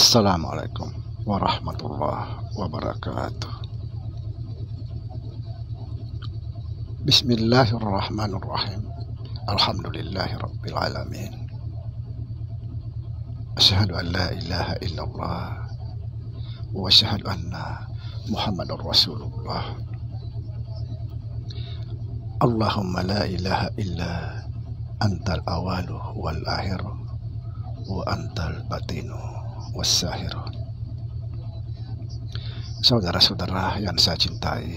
Assalamualaikum warahmatullahi wabarakatuh. Bismillahirrahmanirrahim. Alhamdulillahirabbil alamin. Asyhadu an la ilaha illallah wa asyhadu anna Muhammadar Rasulullah. Allahumma la ilaha illa antal awalu wal akhiru wa antal batinu was-sahiru. Saudara-saudara yang saya cintai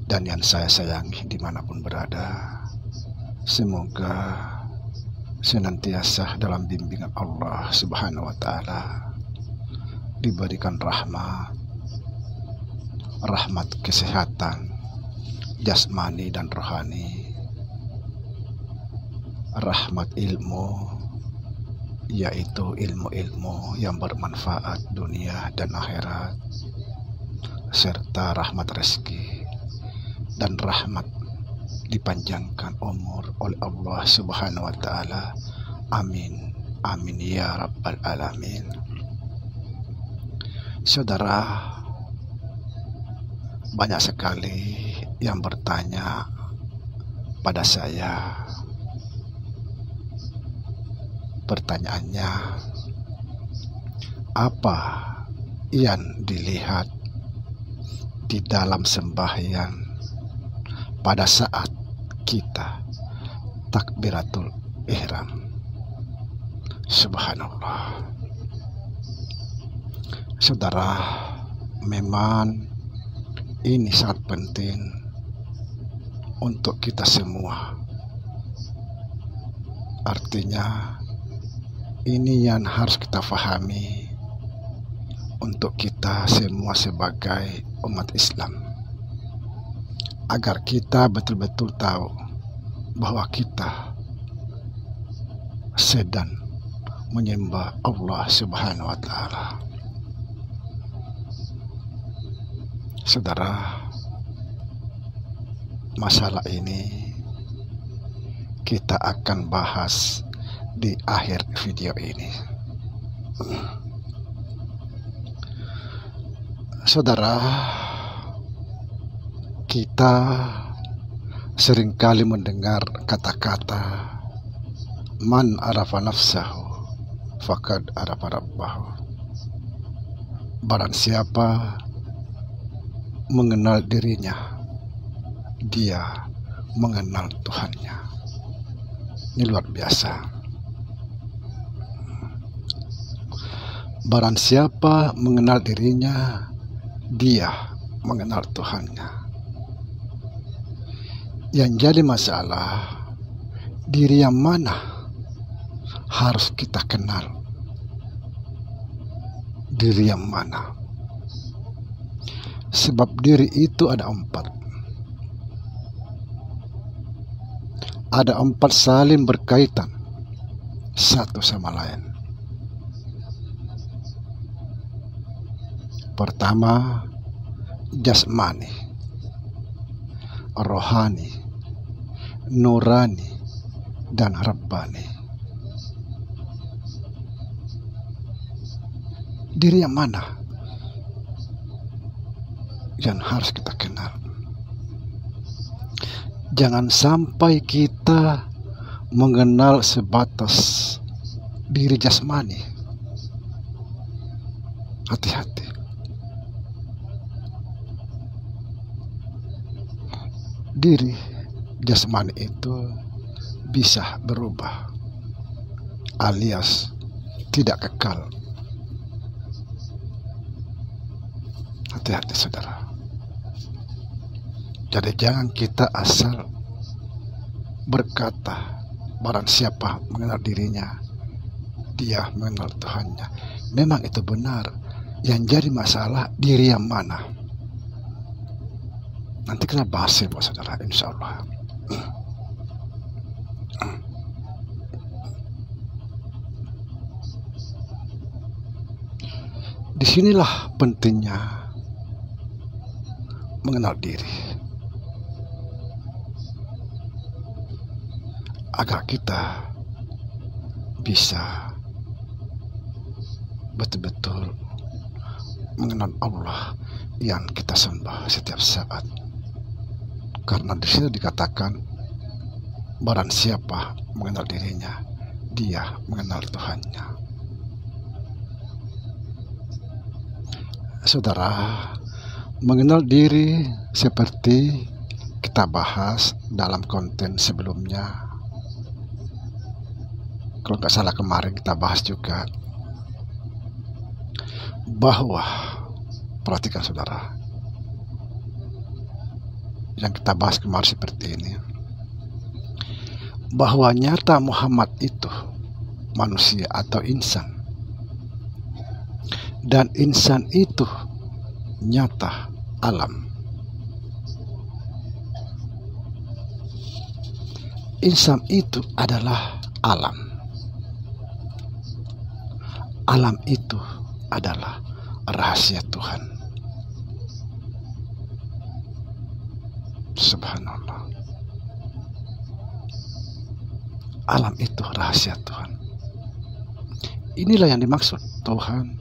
dan yang saya sayangi dimanapun berada, semoga senantiasa dalam bimbingan Allah Subhanahu wa Ta'ala, diberikan rahmat kesehatan jasmani dan rohani, rahmat ilmu, yaitu ilmu-ilmu yang bermanfaat dunia dan akhirat, serta rahmat rezeki dan rahmat dipanjangkan umur oleh Allah Subhanahu wa Ta'ala. Amin, amin ya rabbal alamin. Saudara, banyak sekali yang bertanya pada saya. Pertanyaannya, apa yang dilihat di dalam sembahyang pada saat kita takbiratul ihram? Subhanallah. Saudara, memang ini sangat penting untuk kita semua. Artinya, ini yang harus kita pahami untuk kita semua sebagai umat Islam, agar kita betul-betul tahu bahwa kita sedang menyembah Allah Subhanahu wa Ta'ala. Saudara, masalah ini kita akan bahas di akhir video ini. Saudara, kita seringkali mendengar kata-kata man arafa nafsahu faqad arafa rabbahu. Barang siapa mengenal dirinya, dia mengenal Tuhannya. Ini luar biasa. Barang siapa mengenal dirinya, dia mengenal Tuhannya. Yang jadi masalah, diri yang mana harus kita kenal? Diri yang mana? Sebab diri itu ada 4. Ada 4 saling berkaitan satu sama lain. Pertama, jasmani, rohani, nurani, dan rabbani. Diri yang mana yang harus kita kenal? Jangan sampai kita mengenal sebatas diri jasmani. Hati-hati. Diri jasmani itu bisa berubah, alias tidak kekal. Hati-hati saudara. Jadi jangan kita asal berkata barang siapa mengenal dirinya, dia mengenal Tuhannya. Memang itu benar. Yang jadi masalah diri yang mana? Nanti kita bahas ya saudara, insya Allah. Disinilah pentingnya mengenal diri, agar kita bisa betul-betul mengenal Allah yang kita sembah setiap saat. Karena di situ dikatakan, barang siapa mengenal dirinya, dia mengenal Tuhannya. Saudara, mengenal diri seperti kita bahas dalam konten sebelumnya. Kalau nggak salah kemarin kita bahas juga bahwa, perhatikan saudara, yang kita bahas kemarin seperti ini, bahwa nyata Muhammad itu manusia atau insan, dan insan itu nyata alam. Insan itu adalah alam. Alam itu adalah rahasia Tuhan. Subhanallah. Alam itu rahasia Tuhan. Inilah yang dimaksud Tuhan,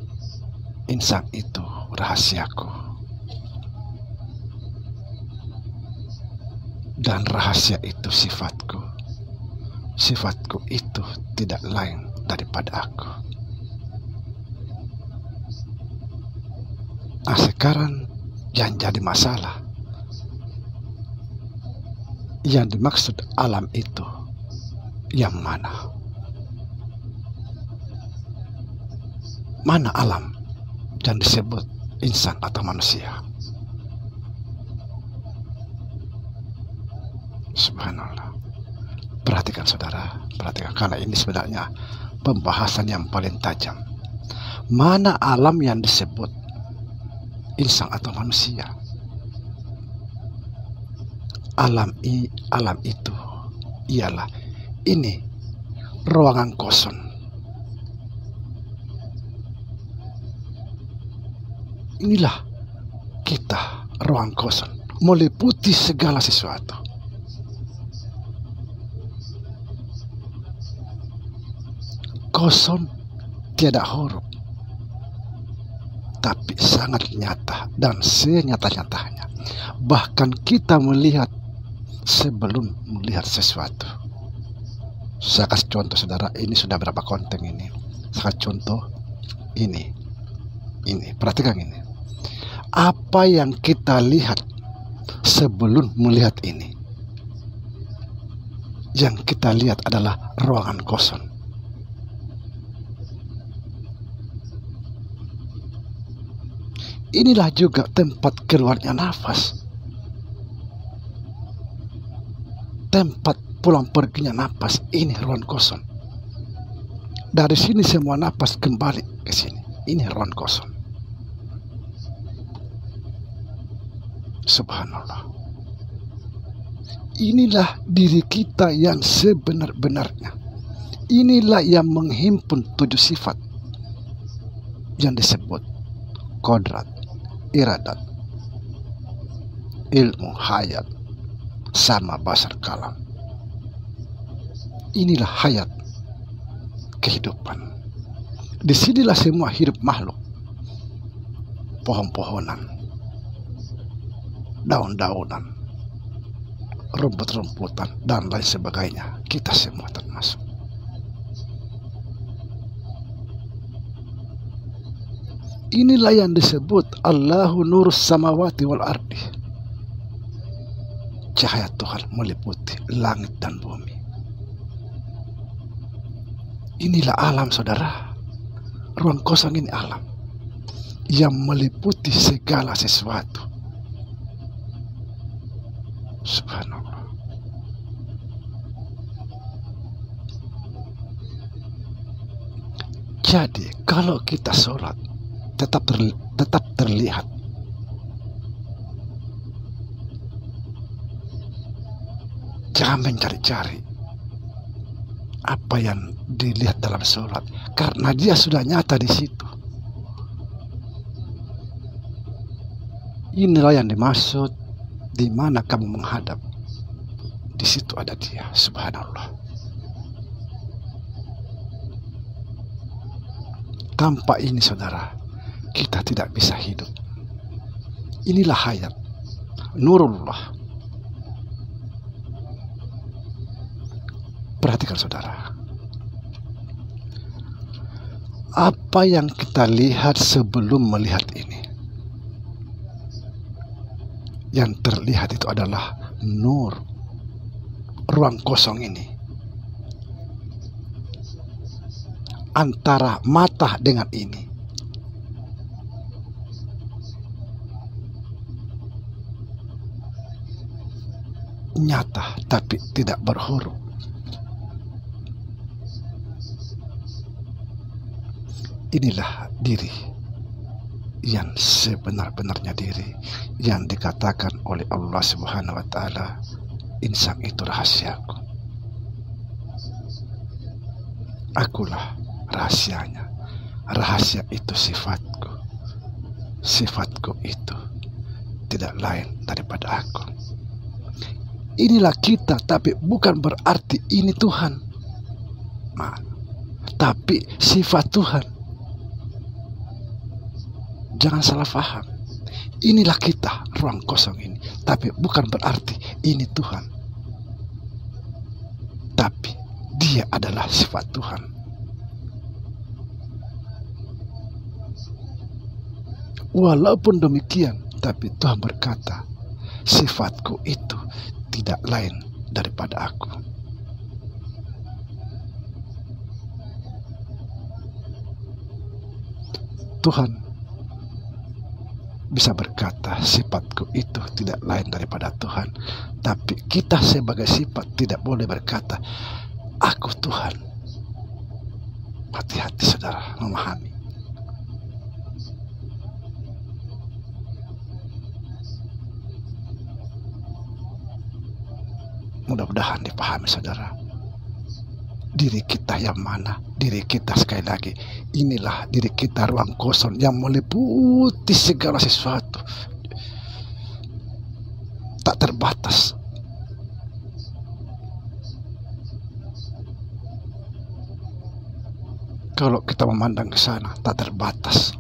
insan itu rahasiaku. Dan rahasia itu sifatku. Sifatku itu tidak lain daripada aku. Nah, sekarang yang jadi masalah, yang dimaksud alam itu yang mana? Mana alam yang disebut insan atau manusia? Subhanallah. Perhatikan saudara, perhatikan, karena ini sebenarnya pembahasan yang paling tajam. Mana alam yang disebut insan atau manusia? Alam itu ialah ini ruangan kosong. Inilah kita, ruang kosong, meliputi segala sesuatu. Kosong, tiada huruf, tapi sangat nyata dan senyata-nyatanya. Bahkan kita melihat sebelum melihat sesuatu. Saya kasih contoh saudara, ini sudah berapa konten ini. Saya kasih contoh ini, perhatikan ini. Apa yang kita lihat sebelum melihat ini, yang kita lihat adalah ruangan kosong. Inilah juga tempat keluarnya nafas, tempat pulang perginya nafas. Ini ruang kosong. Dari sini semua nafas kembali ke sini. Ini ruang kosong. Subhanallah. Inilah diri kita yang sebenar-benarnya. Inilah yang menghimpun 7 sifat yang disebut kodrat, iradat, ilmu, hayat, sama basar kalam. Inilah hayat, kehidupan. Disinilah semua hidup makhluk, pohon-pohonan, daun-daunan, rumput-rumputan, dan lain sebagainya. Kita semua termasuk. Inilah yang disebut Allahu nurus samawati wal ardi. Cahaya Tuhan meliputi langit dan bumi. Inilah alam saudara. Ruang kosong ini alam yang meliputi segala sesuatu. Subhanallah. Jadi kalau kita sholat tetap terlihat. Jangan mencari-cari apa yang dilihat dalam sholat, karena dia sudah nyata di situ. Inilah yang dimaksud di mana kamu menghadap, di situ ada dia. Subhanallah. Tanpa ini saudara, kita tidak bisa hidup. Inilah hayat, nurullah. Perhatikan saudara, apa yang kita lihat sebelum melihat ini, yang terlihat itu adalah nur, ruang kosong ini. Antara mata dengan ini, nyata tapi tidak berhuruf. Inilah diri yang sebenar-benarnya diri, yang dikatakan oleh Allah Subhanahu wa Ta'ala, insan itu rahasiaku, akulah rahasianya. Rahasia itu sifatku, sifatku itu tidak lain daripada aku. Inilah kita, tapi bukan berarti ini Tuhan, tapi sifat Tuhan. Jangan salah paham. Inilah kita, ruang kosong ini, tapi bukan berarti ini Tuhan, tapi Dia adalah sifat Tuhan. Walaupun demikian, tapi Tuhan berkata, sifatku itu tidak lain daripada aku. Tuhan bisa berkata, sifatku itu tidak lain daripada Tuhan, tapi kita sebagai sifat tidak boleh berkata, aku Tuhan. Hati-hati saudara memahami. Mudah-mudahan dipahami saudara. Diri kita yang mana? Diri kita, sekali lagi, inilah diri kita, ruang kosong yang meliputi segala sesuatu, tak terbatas. Kalau kita memandang ke sana, tak terbatas.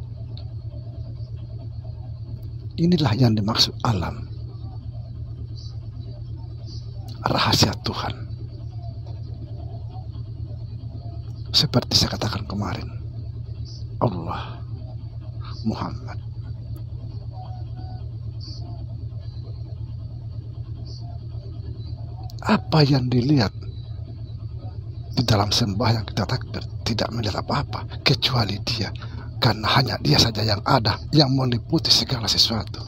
Inilah yang dimaksud alam, rahasia Tuhan. Seperti saya katakan kemarin, Allah, Muhammad. Apa yang dilihat di dalam sembahyang kita takbir, tidak melihat apa-apa kecuali Dia, karena hanya Dia saja yang ada, yang meliputi segala sesuatu.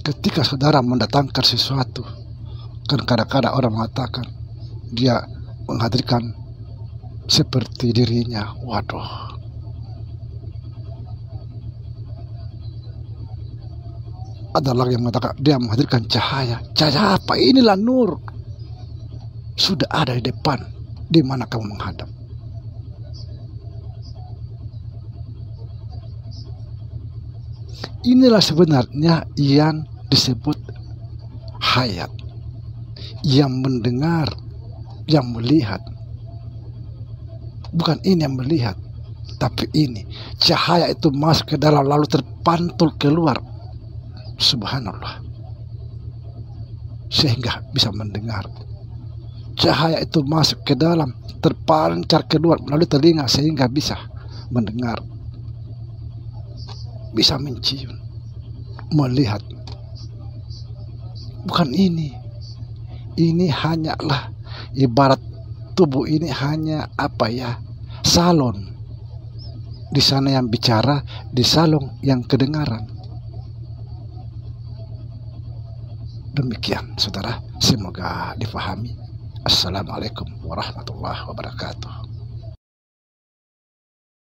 Ketika saudara mendatangkan sesuatu, kan kadang-kadang orang mengatakan dia menghadirkan seperti dirinya. Waduh, ada lagi yang mengatakan dia menghadirkan cahaya. Cahaya apa? Inilah nur, sudah ada di depan, di mana kamu menghadap. Inilah sebenarnya yang disebut hayat, yang mendengar, yang melihat. Bukan ini yang melihat, tapi ini cahaya itu masuk ke dalam lalu terpantul keluar. Subhanallah, sehingga bisa mendengar. Cahaya itu masuk ke dalam, terpancar keluar melalui telinga sehingga bisa mendengar, bisa mencium, melihat. Bukan ini. Ini hanyalah ibarat tubuh ini hanya salon. Di sana yang bicara, di salon yang kedengaran. Demikian saudara, semoga difahami. Assalamualaikum warahmatullahi wabarakatuh.